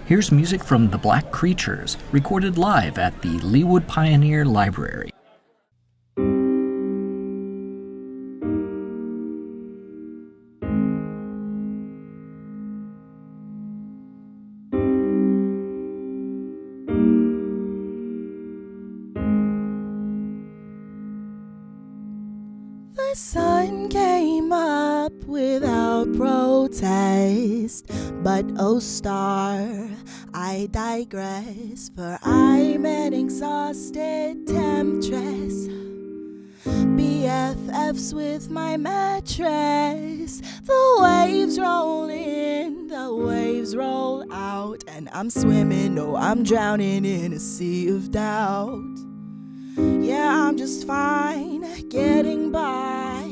Here's music from the Black Creatures, recorded live at the LEAWOOD Pioneer Library. The sun came up without protest, but oh star, I digress, for I'm an exhausted temptress. BFFs with my mattress. The waves roll in, the waves roll out, and I'm swimming, no, I'm drowning in a sea of doubt. Yeah, I'm just fine, getting by.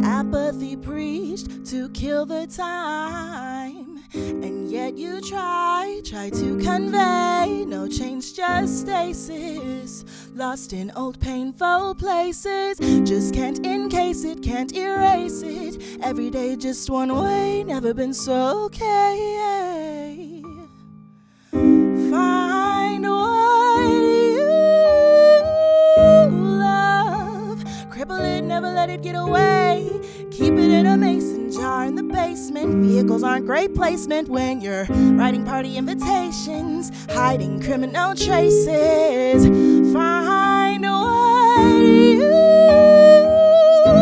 Apathy preached to kill the time, and yet you try to convey no change, just stasis, lost in old painful places. Just can't encase it, can't erase it. Every day just one way, never been so okay. Find what you love, cripple it, never let it get away. Keep it in a mason jar in the basement. Vehicles aren't great placement when you're writing party invitations, hiding criminal traces. Find what you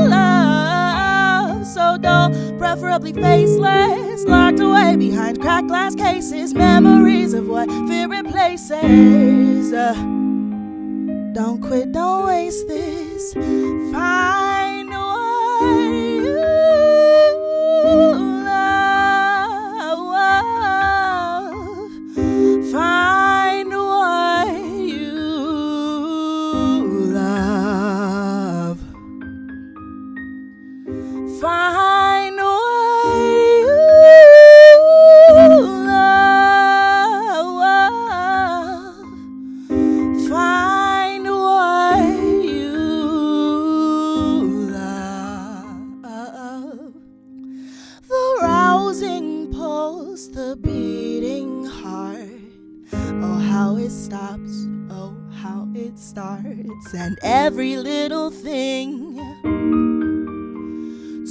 love, so dull, preferably faceless, locked away behind cracked glass cases. Memories of what fear replaces. Don't quit, don't waste this. Find what you love. Find what you love. Find what you love. Find what you love. The rousing pulse, the beating heart. Oh, how it stops, oh, how it starts. And every little thing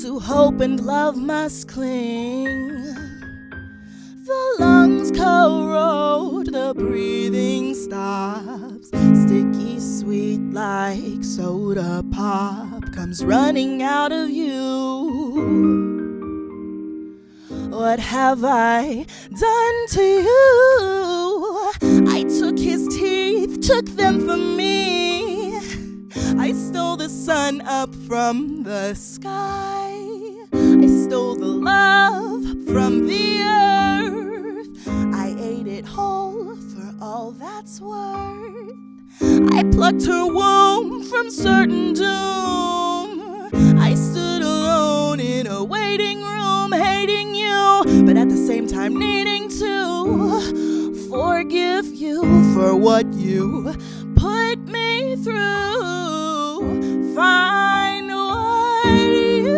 to hope and love must cling. The lungs corrode, the breathing stops. Sticky sweet like soda pop comes running out of you. What have I done to you? I took his teeth, took them from me. I stole the sun up from the sky. I stole the love from the earth. I ate it whole for all that's worth. I plucked her womb from certain doom. I stood alone in a waiting room, hating you, but at the same time needing to forgive you for what you put me through. Find what you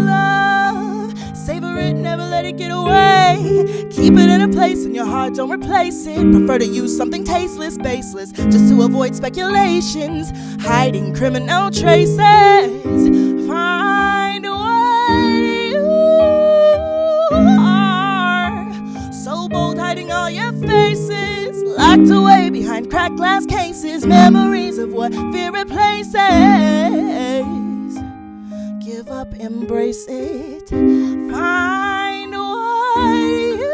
love. Savor it, never let it get away. Keep it in a place in your heart, don't replace it. Prefer to use something tasteless, baseless, just to avoid speculations, hiding criminal traces. Find what you are. So bold, hiding all your faces, locked away behind cracked glass cases. Memories of what fear replaces. Give up, embrace it. Find what you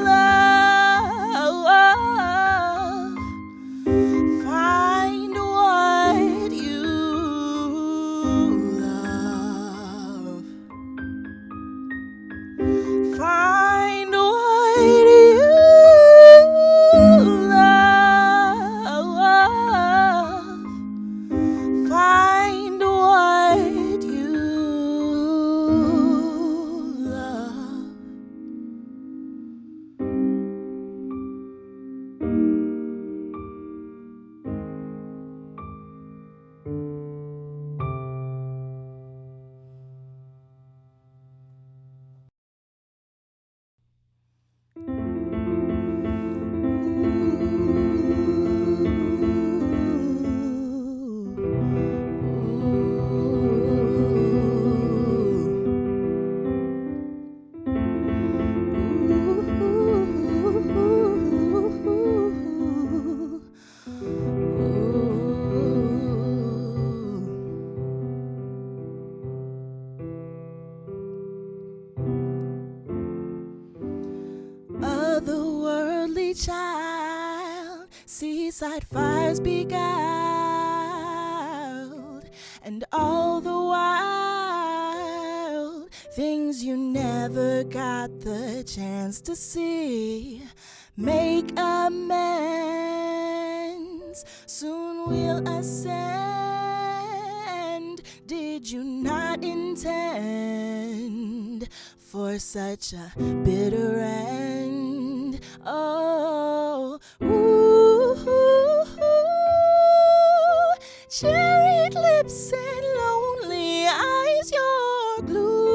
love. Find what you love. Find what you love. Find what you only child, seaside fires beguiled, and all the while, things you never got the chance to see. Make amends, soon we'll ascend. Did you not intend for such a bitter end? Oh, ooh, cherried lips and lonely eyes, you're glued.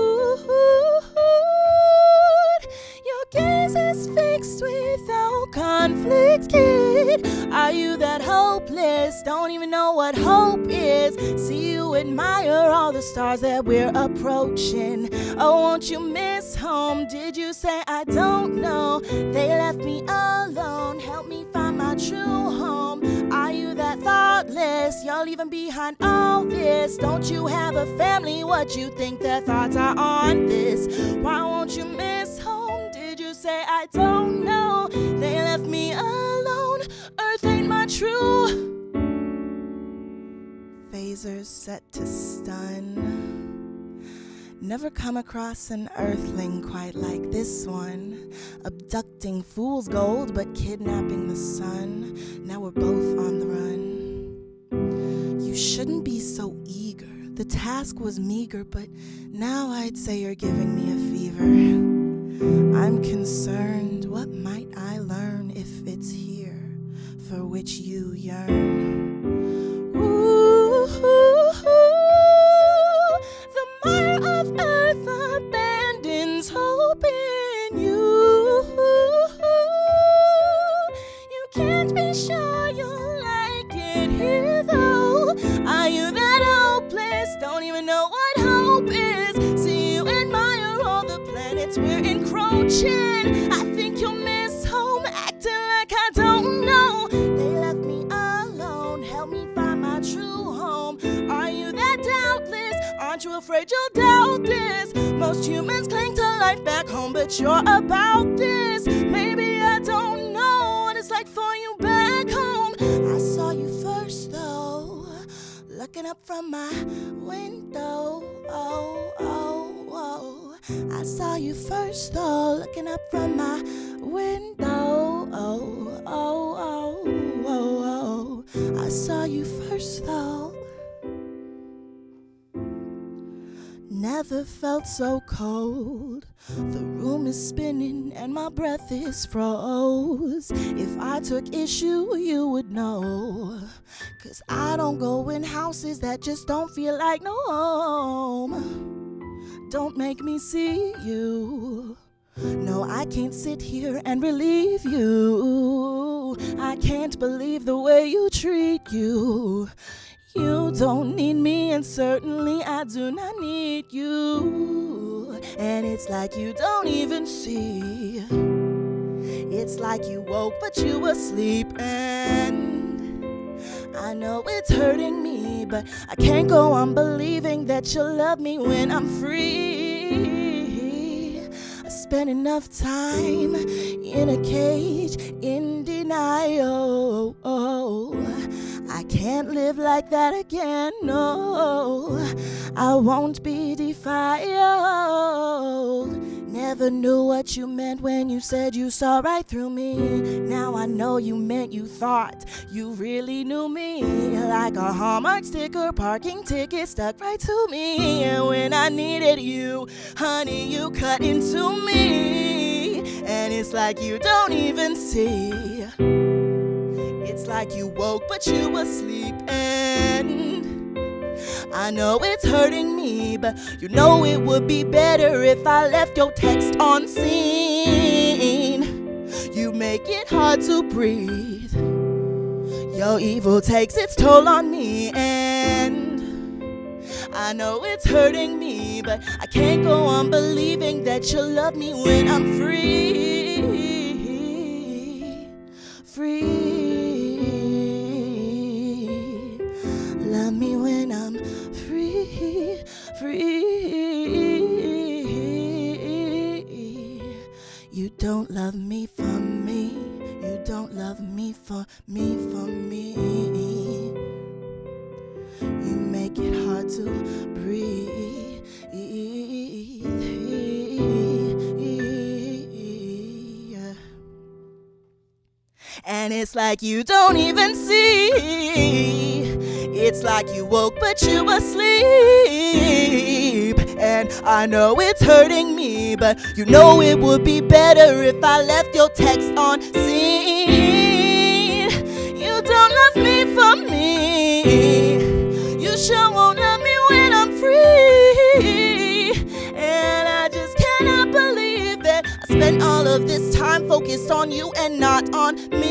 Your gaze is fixed without conflict, kid. Are you that hopeless? Don't even know what hope is. See you admire all the stars that we're approaching. Oh, won't you miss home? Did you say I don't know? They left me alone. Help me find my true home. Are you that thoughtless? You're leaving behind all this. Don't you have a family? What you think their thoughts are on this? Why won't you miss home? Did you say I don't know? They left me alone. Earth ain't my true. Phasers set to stun. Never come across an earthling quite like this one. Abducting fool's gold but kidnapping the sun. Now we're both on the run. You shouldn't be so eager. The task was meager, but now I'd say you're giving me a fever. I'm concerned, what might I learn if it's here for which you yearn? Ooh, the mire of earth abandons hope in you. You can't be sure you'll like it here though. Are you that hopeless? Don't even know what hope is. See you admire all the planets we're encroaching. I think you'll miss home, acting like I don't know. They left me alone, help me find my true home. Are you that doubtless? Aren't you afraid you'll doubt this? Most humans cling to life back home, but you're about this. Maybe I don't know what it's like for you back home. I saw you first though, looking up from my window. Oh, oh, oh. I saw you first though, looking up from my window. Oh, oh, oh, oh, oh. I saw you first though. Never felt so cold. The room is spinning and my breath is froze. If I took issue, you would know. 'Cause I don't go in houses that just don't feel like no home. Don't make me see you. No, I can't sit here and relieve you. I can't believe the way you treat you. You don't need me, and certainly I do not need you. And it's like you don't even see. It's like you woke but you were asleep. And I know it's hurting me, but I can't go on believing that you'll love me when I'm free. I spent enough time in a cage in denial. I can't live like that again, no. I won't be defiled. Never knew what you meant when you said you saw right through me. Now I know you meant you thought you really knew me. Like a Hallmark sticker, parking ticket stuck right to me. And when I needed you, honey, you cut into me. And it's like you don't even see. It's like you woke but you were asleep. And I know it's hurting me, but you know it would be better if I left your text on scene. You make it hard to breathe. Your evil takes its toll on me. And I know it's hurting me, but I can't go on believing that you'll love me when I'm free. Free. Love me when I'm free, free. You don't love me for me. You don't love me for me, for me. You make it hard to breathe. And it's like you don't even see. It's like you woke but you asleep. And I know it's hurting me, but you know it would be better if I left your text on scene. You don't love me for me. You sure won't love me when I'm free. And I just cannot believe that I spent all of this time focused on you and not on me.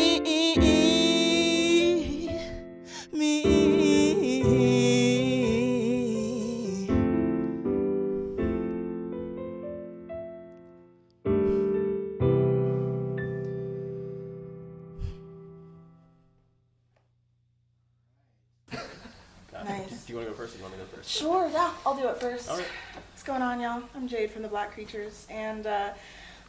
Nice. Do you want to go first or do you want me to go first? Sure, yeah, I'll do it first. All right. What's going on, y'all? I'm Jade from the Black Creatures, and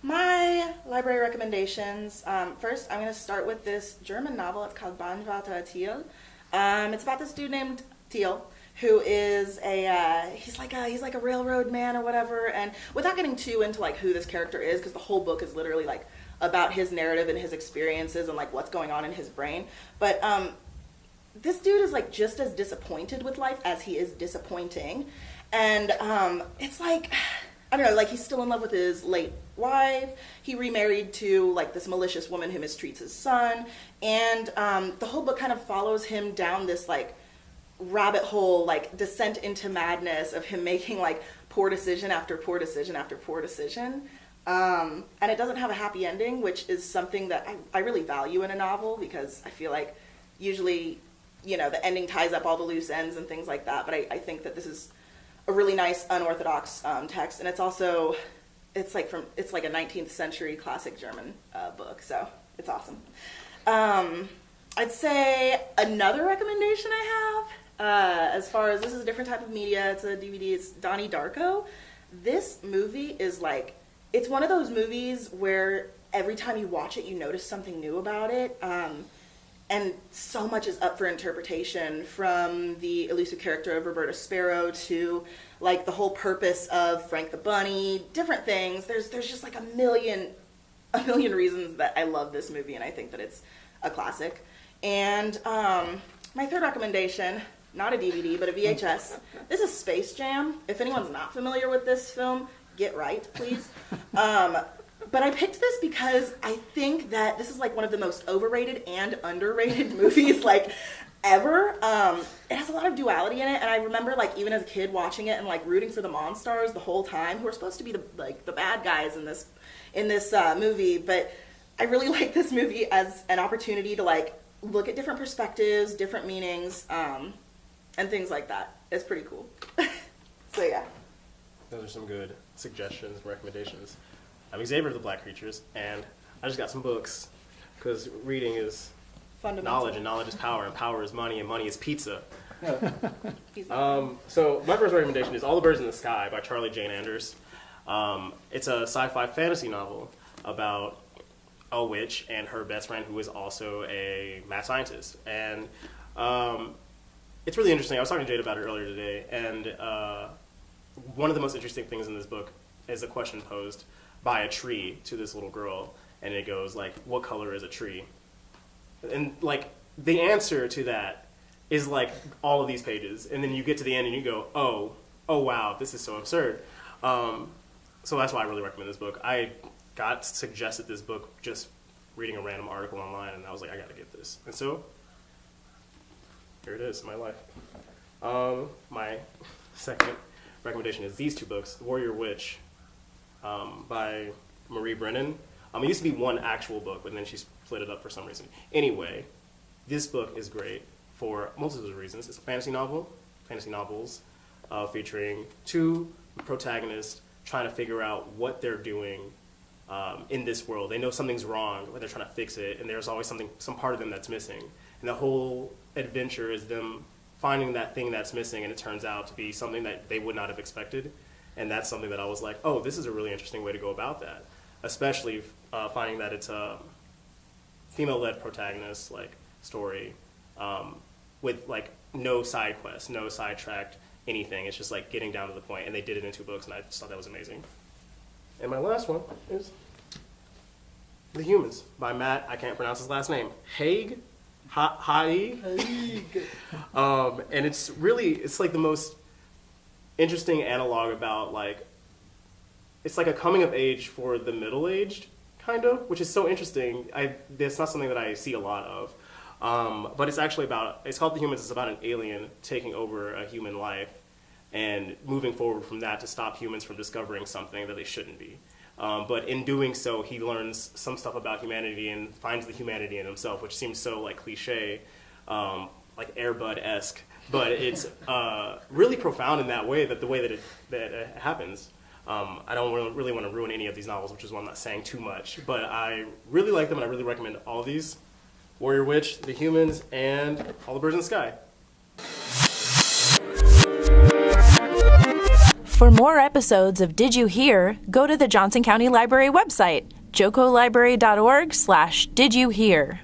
my library recommendations. First, I'm going to start with this German novel. It's called Bahnwärter Thiel. It's about this dude named Thiel, who is he's like a railroad man or whatever. And without getting too into like who this character is, because the whole book is literally like about his narrative and his experiences and like what's going on in his brain. But this dude is like just as disappointed with life as he is disappointing. And it's like, I don't know, like he's still in love with his late wife. He remarried to like this malicious woman who mistreats his son. And the whole book kind of follows him down this like rabbit hole, like descent into madness of him making like poor decision after poor decision after poor decision. And it doesn't have a happy ending, which is something that I really value in a novel, because I feel like usually, you know, the ending ties up all the loose ends and things like that. But I think that this is a really nice, unorthodox text, and it's also it's like a 19th century classic German book, so it's awesome. I'd say another recommendation I have, as far as this is a different type of media, it's a DVD. It's Donnie Darko. This movie is like, it's one of those movies where every time you watch it, you notice something new about it. And so much is up for interpretation, from the elusive character of Roberta Sparrow to like the whole purpose of Frank the Bunny, different things. There's just like a million reasons that I love this movie, and I think that it's a classic. And my third recommendation, not a DVD, but a VHS. This is Space Jam. If anyone's not familiar with this film, get right, please. But I picked this because I think that this is like one of the most overrated and underrated movies like ever. It has a lot of duality in it, and I remember like even as a kid watching it and like rooting for the Monstars the whole time, who are supposed to be the bad guys in this movie. But I really like this movie as an opportunity to like look at different perspectives, different meanings, and things like that. It's pretty cool. So yeah. Those are some good suggestions and recommendations. I'm Xavier of the Black Creatures, and I just got some books, because reading is knowledge, and knowledge is power, and power is money, and money is pizza. So my first recommendation is All the Birds in the Sky by Charlie Jane Anders. It's a sci-fi fantasy novel about a witch and her best friend, who is also a mad scientist. And it's really interesting. I was talking to Jade about it earlier today, and one of the most interesting things in this book is a question posed by a tree to this little girl, and it goes like, what color is a tree? And like the answer to that is like all of these pages, and then you get to the end and you go, oh wow, this is so absurd. So that's why I really recommend this book. I got suggested this book just reading a random article online, and I was like, I gotta get this. And so here it is in my life. My second recommendation is these two books, Warrior Witch by Marie Brennan. It used to be one actual book, but then she split it up for some reason. Anyway, this book is great for multiple reasons. It's a fantasy novels featuring two protagonists trying to figure out what they're doing in this world. They know something's wrong, but they're trying to fix it, and there's always some part of them that's missing. And the whole adventure is them finding that thing that's missing, and it turns out to be something that they would not have expected. And that's something that I was like, oh, this is a really interesting way to go about that. Especially finding that it's female-led protagonist like story with like no side quests, no sidetracked anything. It's just like getting down to the point, and they did it in 2 books, and I just thought that was amazing. And my last one is The Humans by Matt, I can't pronounce his last name, Haig. And it's like the most interesting analog about like, it's like a coming of age for the middle-aged, kind of, which is so interesting. It's not something that I see a lot of. But it's actually it's called The Humans. It's about an alien taking over a human life and moving forward from that to stop humans from discovering something that they shouldn't be. But in doing so, he learns some stuff about humanity and finds the humanity in himself, which seems so like cliche, like Air Bud-esque. But it's really profound in that way, that the way that it happens. I don't really want to ruin any of these novels, which is why I'm not saying too much. But I really like them, and I really recommend all of these. Warrior Witch, The Humans, and All the Birds in the Sky. For more episodes of Did You Hear, go to the Johnson County Library website, jocolibrary.org/didyouhear.